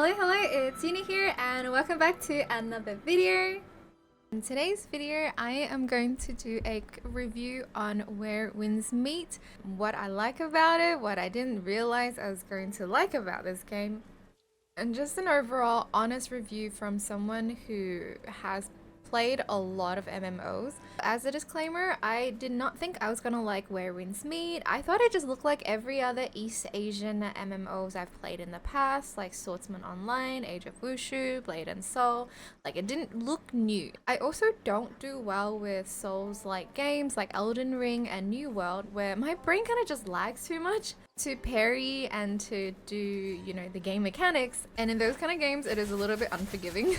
Hello, it's Yuni here and welcome back to another video. In today's video, I am going to do a review on Where Winds Meet, what I like about it, what I didn't realize I was going to like about this game, and just an overall honest review from someone who has played a lot of MMOs. As a disclaimer, I did not think I was gonna like Where Winds Meet. I thought it just looked like every other East Asian MMOs I've played in the past, like Swordsman Online, Age of Wushu, Blade and Soul. Like, it didn't look new. I also don't do well with Souls-like games like Elden Ring and New World, where my brain kind of just lags too much to parry and to do, you know, the game mechanics. And in those kind of games, it is a little bit unforgiving.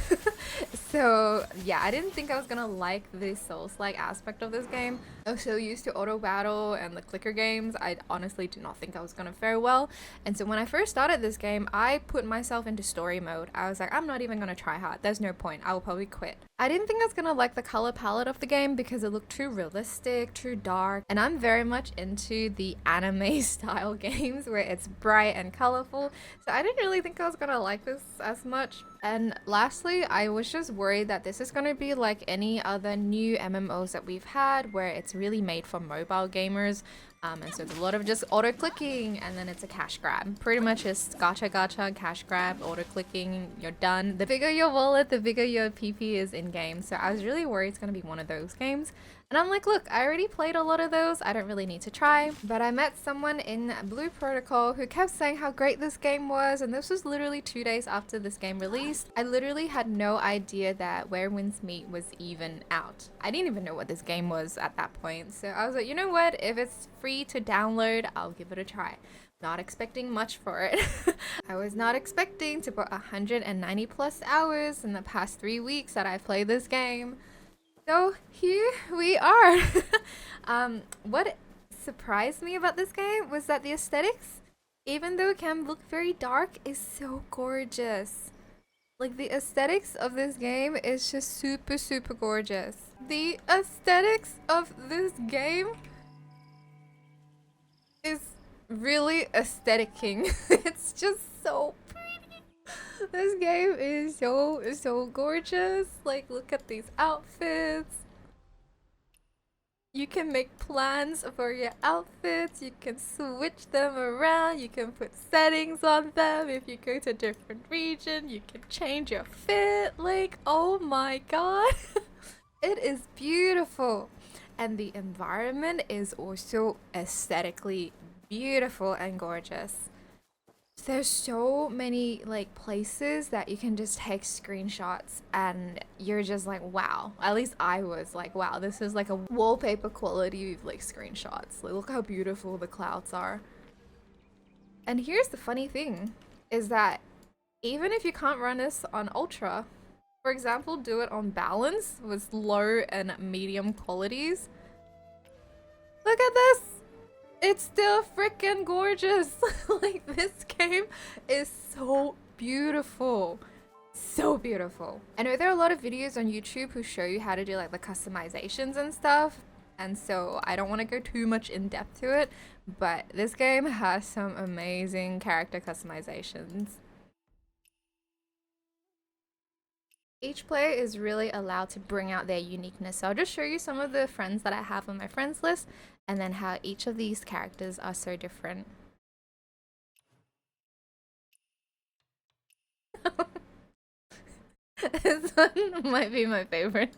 So yeah, I didn't think I was gonna like the Souls-like aspect of this game. I was so used to auto battle and the clicker games, I honestly did not think I was gonna fare well. And so when I first started this game, I put myself into story mode. I was like, I'm not even gonna try hard. There's no point. I will probably quit. I didn't think I was gonna like the color palette of the game because it looked too realistic, too dark, and I'm very much into the anime style games where it's bright and colorful, so I didn't really think I was gonna like this as much. And lastly, I was just worried that this is gonna be like any other new MMOs that we've had where it's really made for mobile gamers. And so there's a lot of just auto clicking and then it's a cash grab. Pretty much just gacha, cash grab, auto clicking, you're done. The bigger your wallet, the bigger your PP is in game. So I was really worried it's gonna be one of those games. And I'm like, look, I already played a lot of those. I don't really need to try. But I met someone in Blue Protocol who kept saying how great this game was. And this was literally 2 days after this game released. I literally had no idea that Where Winds Meet was even out. I didn't even know what this game was at that point. So I was like, you know what? If it's free to download, I'll give it a try. Not expecting much for it. I was not expecting to put 190 plus hours in the past 3 weeks that I played this game. So here we are. What surprised me about this game was that the aesthetics, even though it can look very dark, is so gorgeous. Like, the aesthetics of this game is just super gorgeous. The aesthetics of this game is really aestheticking. It's just so pretty. This game is so gorgeous. Like, look at these outfits. You can make plans for your outfits. You can switch them around. You can put settings on them. If you go to a different region, you can change your fit. Like, oh my god. It is beautiful. And the environment is also aesthetically beautiful and gorgeous. There's so many like places that you can just take screenshots and you're just like, wow. At least I was like, wow, this is like a wallpaper quality of like screenshots. Like, look how beautiful the clouds are. And here's the funny thing is that even if you can't run this on ultra, for example, do it on balance with low and medium qualities. Look at this. It's still freaking gorgeous. Like, this game is so beautiful. So beautiful. I know there are a lot of videos on YouTube who show you how to do like the customizations and stuff. And so I don't want to go too much in depth to it, but this game has some amazing character customizations. Each player is really allowed to bring out their uniqueness. So I'll just show you some of the friends that I have on my friends list and then how each of these characters are so different. This one might be my favorite.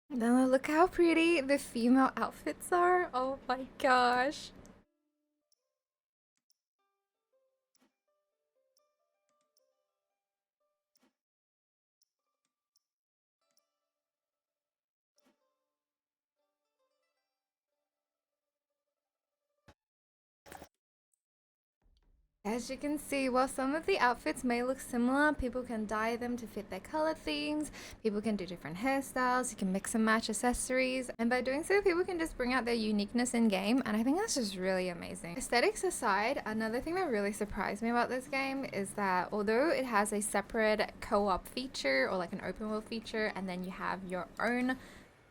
Now look how pretty the female outfits are. Oh my gosh. As you can see, while some of the outfits may look similar, people can dye them to fit their color themes, people can do different hairstyles, you can mix and match accessories, and by doing so, people can just bring out their uniqueness in game, and I think that's just really amazing. Aesthetics aside, another thing that really surprised me about this game is that although it has a separate co-op feature or like an open world feature, and then you have your own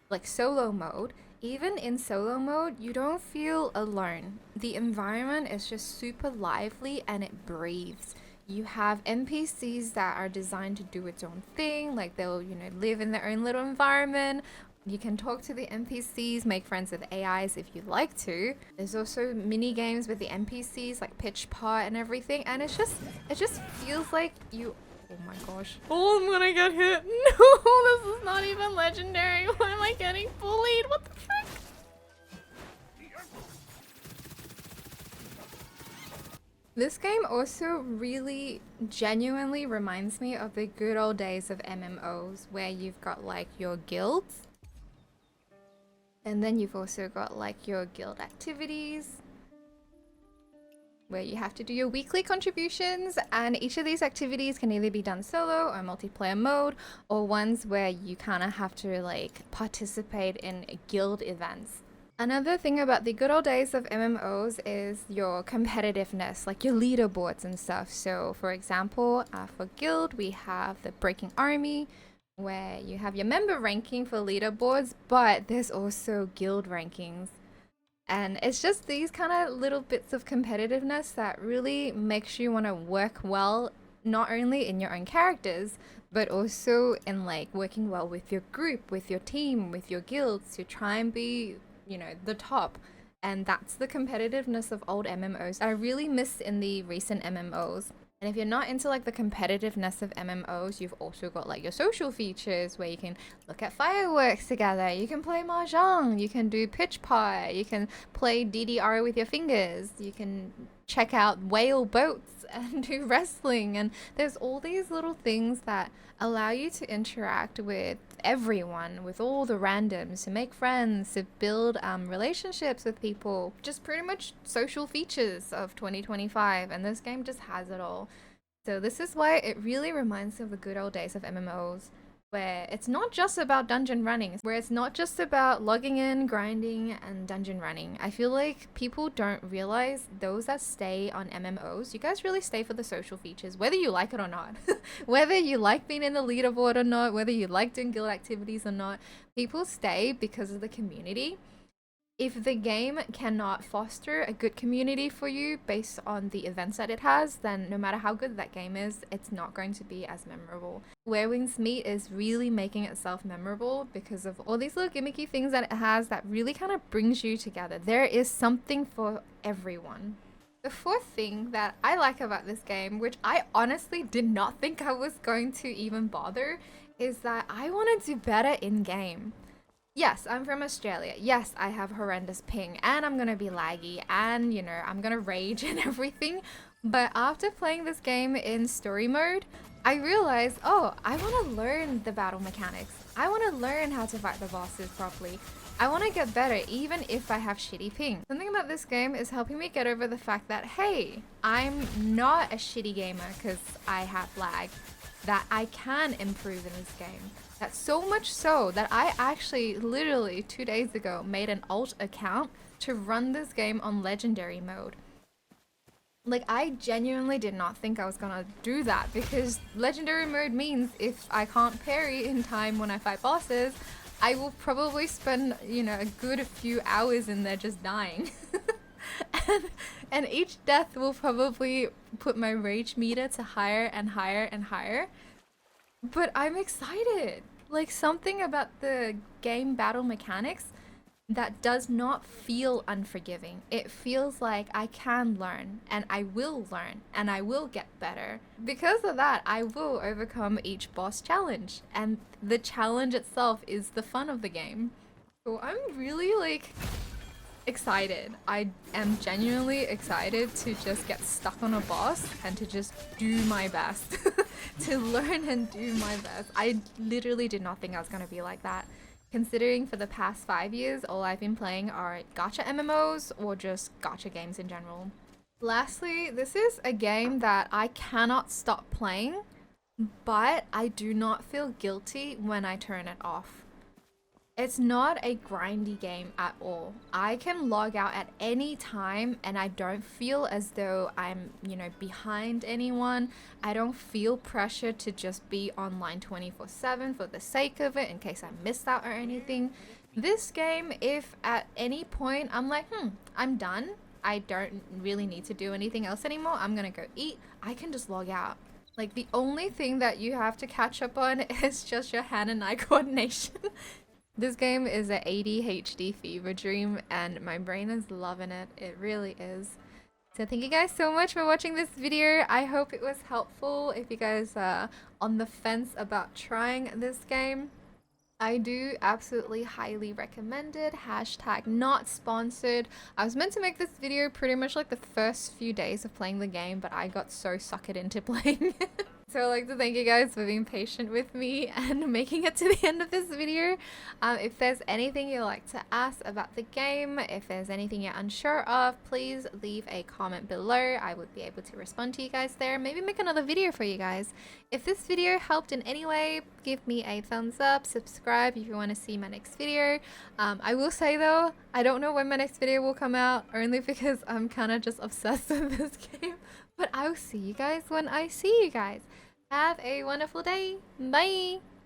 like solo mode, even in solo mode, you don't feel alone. The environment is just super lively and it breathes. You have NPCs that are designed to do its own thing, like they'll, live in their own little environment. You can talk to the NPCs, make friends with AIs if you like to. There's also mini games with the NPCs like pitch pot and everything, and it just feels like you. Oh my gosh. Oh, I'm gonna get hit. No, this is not even legendary. Why am I getting bullied? What the frick? This game also really genuinely reminds me of the good old days of MMOs where you've got like your guilds, and then you've also got like your guild activities where you have to do your weekly contributions, and each of these activities can either be done solo or multiplayer mode, or ones where you kind of have to like participate in guild events. Another thing about the good old days of MMOs is your competitiveness, like your leaderboards and stuff. So for example, for guild, we have the Breaking Army, where you have your member ranking for leaderboards, but there's also guild rankings. And it's just these kind of little bits of competitiveness that really makes you want to work well, not only in your own characters, but also in like working well with your group, with your team, with your guilds to try and be, the top. And that's the competitiveness of old MMOs I really miss in the recent MMOs. And if you're not into like the competitiveness of MMOs, you've also got like your social features where you can look at fireworks together, you can play mahjong, you can do pitch pot, you can play DDR with your fingers, you can check out whale boats and do wrestling, and there's all these little things that allow you to interact with everyone, with all the randoms, to make friends, to build relationships with people. Just pretty much social features of 2025, and this game just has it all. So this is why it really reminds me of the good old days of MMOs, where it's not just about dungeon running, where it's not just about logging in, grinding, and dungeon running. I feel like people don't realize those that stay on MMOs, you guys really stay for the social features, whether you like it or not. Whether you like being in the leaderboard or not, whether you like doing guild activities or not, people stay because of the community. If the game cannot foster a good community for you based on the events that it has, then no matter how good that game is, it's not going to be as memorable. Where Wings Meet is really making itself memorable because of all these little gimmicky things that it has that really kind of brings you together. There is something for everyone. The fourth thing that I like about this game, which I honestly did not think I was going to even bother, is that I want to do better in game. Yes, I'm from Australia. Yes, I have horrendous ping and I'm gonna be laggy and, I'm gonna rage and everything. But after playing this game in story mode, I realized, oh, I want to learn the battle mechanics. I want to learn how to fight the bosses properly. I want to get better even if I have shitty ping. Something about this game is helping me get over the fact that, hey, I'm not a shitty gamer because I have lag. That I can improve in this game. That's so much so that I actually literally 2 days ago made an alt account to run this game on legendary mode. Like, I genuinely did not think I was gonna do that because legendary mode means if I can't parry in time when I fight bosses, I will probably spend, a good few hours in there just dying. and each death will probably put my rage meter to higher and higher and higher. But I'm excited. Like, something about the game battle mechanics that does not feel unforgiving. It feels like I can learn and I will learn and I will get better. Because of that, I will overcome each boss challenge, and the challenge itself is the fun of the game. So I'm really excited. I am genuinely excited to just get stuck on a boss and to just do my best. To learn and do my best. I literally did not think I was going to be like that. Considering for the past 5 years, all I've been playing are gacha MMOs or just gacha games in general. Lastly, this is a game that I cannot stop playing, but I do not feel guilty when I turn it off. It's not a grindy game at all. I can log out at any time and I don't feel as though I'm, behind anyone. I don't feel pressure to just be online 24/7 for the sake of it in case I missed out or anything. This game, if at any point I'm like, I'm done, I don't really need to do anything else anymore, I'm gonna go eat, I can just log out. Like, the only thing that you have to catch up on is just your hand and eye coordination. This game is a ADHD fever dream, and my brain is loving it. It really is. So thank you guys so much for watching this video. I hope it was helpful if you guys are on the fence about trying this game. I do absolutely highly recommend it. Hashtag not sponsored. I was meant to make this video pretty much like the first few days of playing the game, but I got so suckered into playing it. So I'd like to thank you guys for being patient with me and making it to the end of this video. If there's anything you'd like to ask about the game, if there's anything you're unsure of, please leave a comment below. I would be able to respond to you guys there. Maybe make another video for you guys. If this video helped in any way, give me a thumbs up, subscribe if you want to see my next video. I will say though, I don't know when my next video will come out, only because I'm kind of just obsessed with this game. But I'll see you guys when I see you guys. Have a wonderful day. Bye!